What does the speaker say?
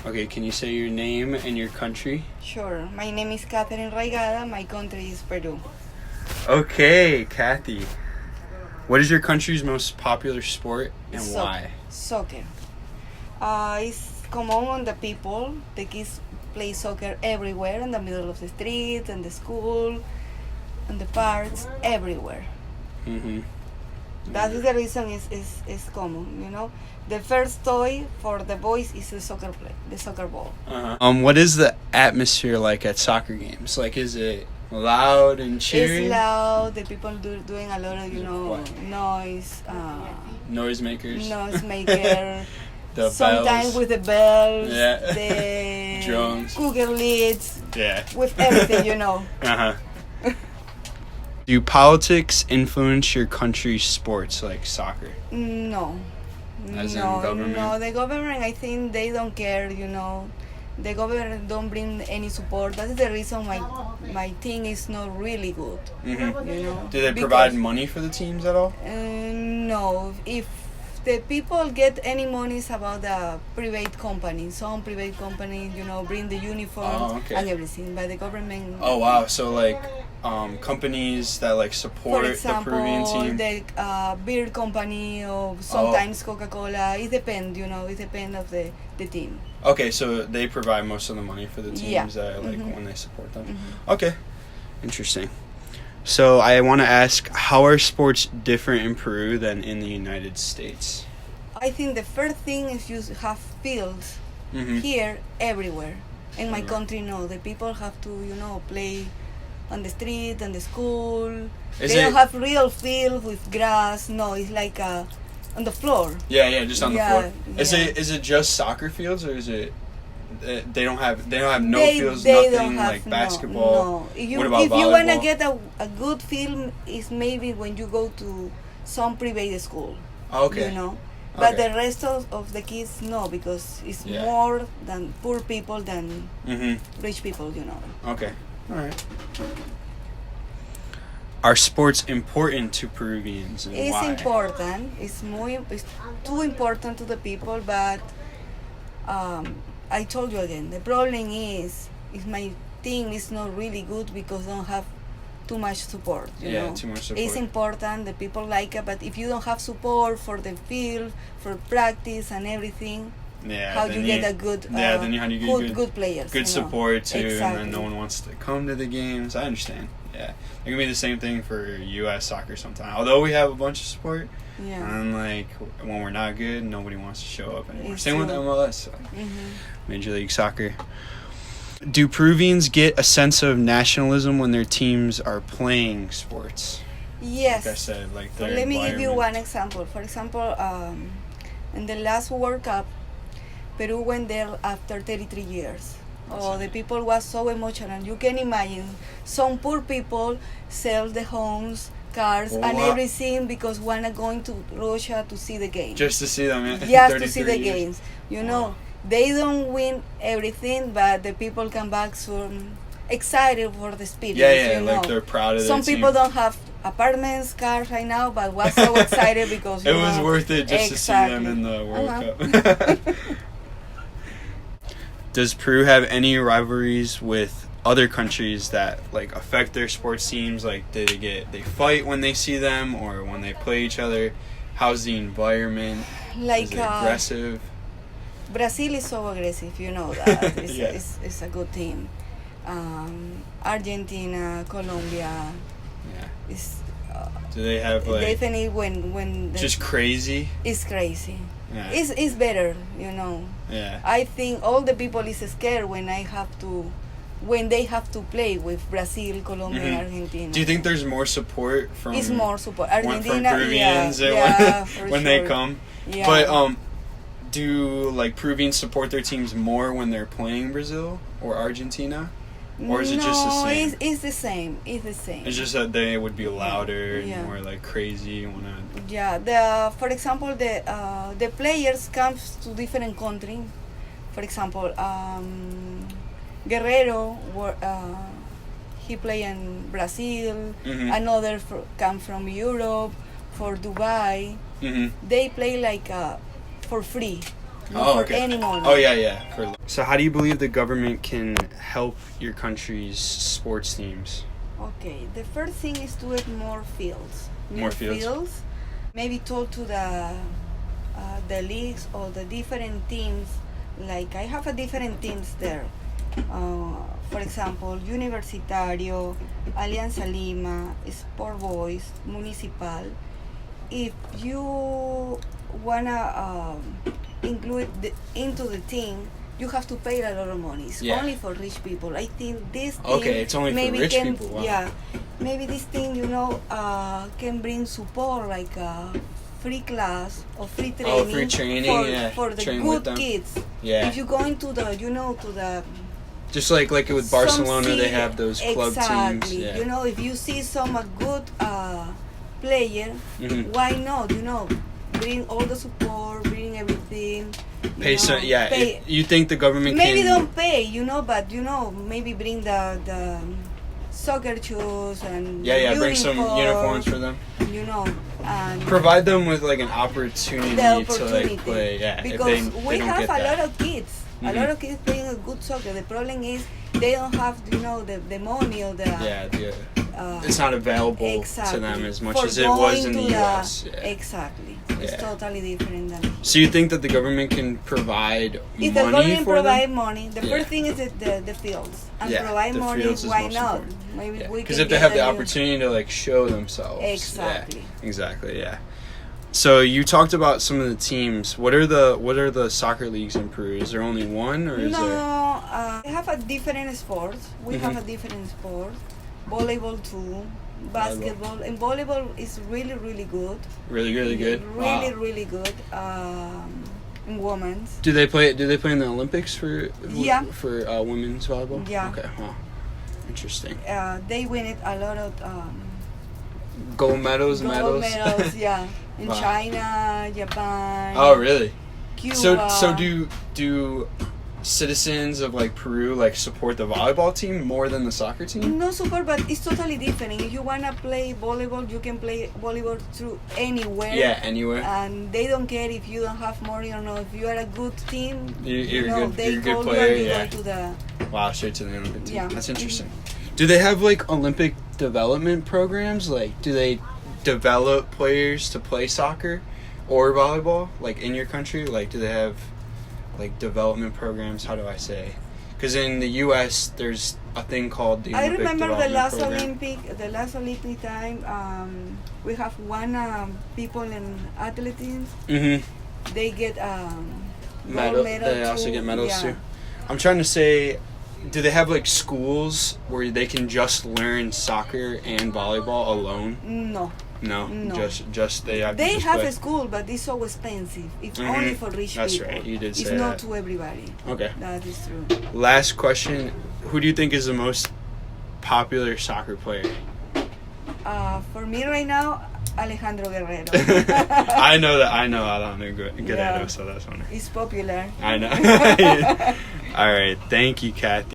Okay, can you say your name and your country? Sure. My name is Catherine Raigada. My country is Peru. Okay, Kathy. What is your country's most popular sport and why? Soccer. It's common on the people. The kids play soccer everywhere, in the middle of the street, in the school, in the parks, everywhere. Mm-hmm. That is the reason is common, you know. The first toy for the boys is the soccer ball. Uh-huh. What is the atmosphere like at soccer games? Like, is it loud and cheering? It's loud. The people doing a lot of, What? noise. Noisemakers. Noisemaker. The Sometimes bells. with the bells. Yeah. The Drums. cooker lids. Yeah. With everything, you know. Uh-huh. Do politics influence your country's sports, like soccer? No. As in no, government? No, the government, I think they don't care, you know. The government don't bring any support. That is the reason my team is not really good, Mm-hmm. you know. Do they provide money for the teams at all? No. If the people get any money, it's about the private company. Some private companies, you know, bring the uniforms okay. and everything. But the government... Oh, wow. So, like, companies that, like, support For example, the Peruvian team? the beer company or sometimes Coca-Cola. It depends, you know. It depends of the team. Okay, so they provide most of the money for the teams Yeah. that, like, Mhm. when they support them. Mhm. Okay. Interesting. So I want to ask, how are sports different in Peru than in the United States? I think the first thing is you have fields Mm-hmm. here everywhere. In my Everywhere. country, no. The people have to, you know, play on the street, on the school. Is They don't it- have real field with grass. No, it's like on the floor. Yeah, just on the Yeah, floor. yeah. Is it just soccer fields, or is it? They don't have no They- fields, they nothing don't have, like basketball. No. If What about you wanna volleyball? get a good film, is maybe when you go to some private school. Oh, okay. You know. But Okay. the rest of the kids, no, because it's Yeah. more than poor people than Mm-hmm. rich people, you know. Okay. All right. Are sports important to Peruvians and It's why? important. It's too important to the people, but I told you again. The problem is my team is not really good because don't have too much support. You Yeah, know? too much support. It's important. The people like it, but if you don't have support for the field, for practice and everything, Yeah. how then you get a good then how do you get good players? good you know? support too, and Exactly. then no one wants to come to the games. I understand. Yeah, it can be the same thing for U.S. soccer sometimes. Although we have a bunch of support, Yeah. and like when we're not good, nobody wants to show up anymore. It's Same with true. MLS, Mhm. Major League Soccer. Do Peruvians get a sense of nationalism when their teams are playing sports? Yes. Like I said, like So their let me give you environment. one example. For example, in the last World Cup, Peru went there after 33 years. Oh, the people was so emotional. You can imagine some poor people sell the homes, cars, and Wow. everything because wanna going to Russia to see the game. Just to see them. Just to see the 33 years. games. You know, they don't win everything, but the people come back so excited for the experience. Yeah, you like know. they're proud of Some their people team. don't have apartments, cars right now, but was so excited because It was worth it just to see them Exactly. in the World Uh-huh. Cup. Does Peru have any rivalries with other countries that like affect their sports teams? Like, do they fight when they see them or when they play each other? How's the environment? Like Is it aggressive? Brazil is so aggressive, you know that. It's, Yeah. it's a good team. Argentina, Colombia, Yeah. is Do they have like definitely when just crazy? it's crazy. Yeah. It's better, you know. Yeah. I think all the people is scared when they have to play with Brazil, Colombia, Mhm. and Argentina. Do you think there's more support from It's more support. from Argentina, Peruvians yeah, for when they sure. come? Yeah. But do like Peruvians support their teams more when they're playing Brazil or Argentina? Or is it just the No, same? it's the same. It's the same. It's just that they would be louder Yeah. and more like crazy. Yeah, for example, the players come to different country. For example, Guerrero, he play in Brazil. Mhm. Another come from Europe, for Dubai. Mm-hmm. They play like for free. not for any money. Oh yeah. So how do you believe the government can help your country's sports teams? Okay, the first thing is to get more fields. More fields. Maybe talk to the leagues or the different teams. Like I have a different teams there. For example, Universitario, Alianza Lima, Sport Boys, Municipal. If you wanna include into the team, you have to pay a lot of money. It's only for rich people. I think this thing it's only for rich people. Wow. Yeah, maybe this thing can bring support like free class or free training, for the good kids. Yeah. If you go into the to the just like with Barcelona, they have those club teams. Yeah. If you see some good player, why not? Bring all the support, bring everything. Pay. You think the government maybe don't pay, but maybe bring the soccer shoes and bring some uniforms for them. And provide them with like an opportunity to like play. Yeah, because if we don't have get a that. lot of kids. A lot of kids playing a good soccer. The problem is they don't have the money or the it's not available to them as much as it was in the US. Exactly. It's totally different than here. So you think that the government can provide if money the government for provide them? money, the first thing is the fields. And provide the money, fields is why most not? important. Maybe we can because if they have the opportunity to like show themselves. Exactly. Yeah, exactly, yeah. So you talked about some of the teams. What are the soccer leagues in Peru? Is there only one, or is there? No, we have a different sports. We have a different sport. Volleyball too. Basketball and volleyball is really good. Really good. Really good. In women's. Do they play in the Olympics for women's volleyball? Yeah. Okay. Wow. Interesting. They win it a lot of gold medals. Yeah. In China, Japan. Oh, really? Cuba. So do citizens of like Peru like support the volleyball team more than the soccer team? No support, but it's totally different. If you wanna play volleyball, you can play volleyball through anywhere. Yeah, anywhere. And they don't care if you don't have money or not. If you are a good team, you're they a good call player. you and you go to the straight to the Olympic team. Yeah. That's interesting. Do they have like Olympic development programs? Like, do they develop players to play soccer or volleyball? Like in your country, like do they have like development programs? How do I say? Because in the U.S. there's a thing called the Olympic remember development the last Olympic time. We have one people in athletics. Mm-hmm. They get medal. They also get medals too. I'm trying to say, do they have like schools where they can just learn soccer and volleyball alone? No, just they have. They to have play. a school, but it's so expensive. It's only for rich That's people. Right. You did say it's not to everybody. Okay. That is true. Last question: who do you think is the most popular soccer player? For me right now, Alejandro Guerrero. I know Alejandro Guerrero, so that's funny. He's popular. I know. All right, thank you, Kathy.